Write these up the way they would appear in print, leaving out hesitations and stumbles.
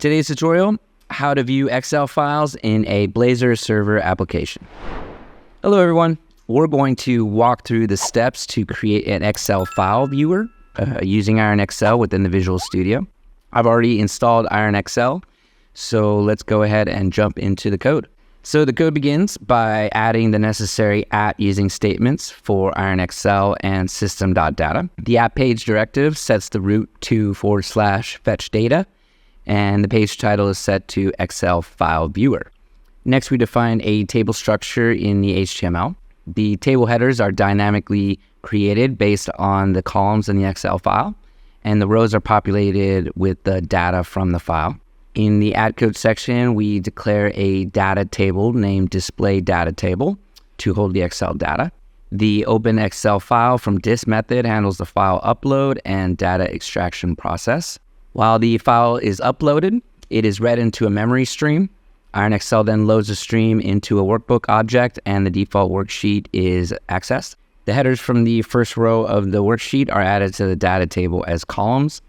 Today's tutorial, how to view Excel files in a Blazor server application. Hello everyone. We're going to walk through the steps to create an Excel file viewer using IronXL within the Visual Studio. I've already installed IronXL, so let's go ahead and jump into the code. So the code begins by adding the necessary using statements for IronXL and system.data. The app page directive sets the root to /fetch data, and the page title is set to Excel file viewer. Next, we define a table structure in the HTML. The table headers are dynamically created based on the columns in the Excel file, and the rows are populated with the data from the file. In the add code section, we declare a data table named display data table to hold the Excel data. The open Excel file from dis method handles the file upload and data extraction process. While the file is uploaded, it is read into a memory stream. IronXL then loads the stream into a workbook object and the default worksheet is accessed. The headers from the first row of the worksheet are added to the data table as columns,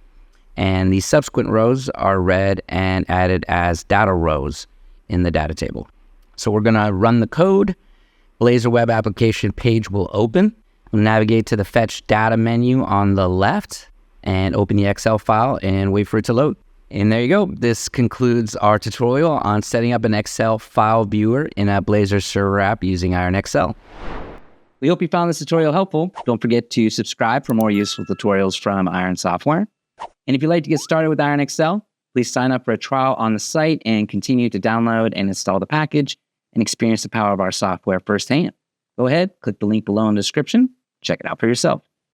and the subsequent rows are read and added as data rows in the data table. So we're going to run the code. Blazor web application page will open. We'll navigate to the fetch data menu on the left and open the Excel file and wait for it to load. And there you go. This concludes our tutorial on setting up an Excel file viewer in a Blazor server app using IronXL. We hope you found this tutorial helpful. Don't forget to subscribe for more useful tutorials from Iron Software. And if you'd like to get started with IronXL, please sign up for a trial on the site and continue to download and install the package and experience the power of our software firsthand. Go ahead, click the link below in the description, check it out for yourself.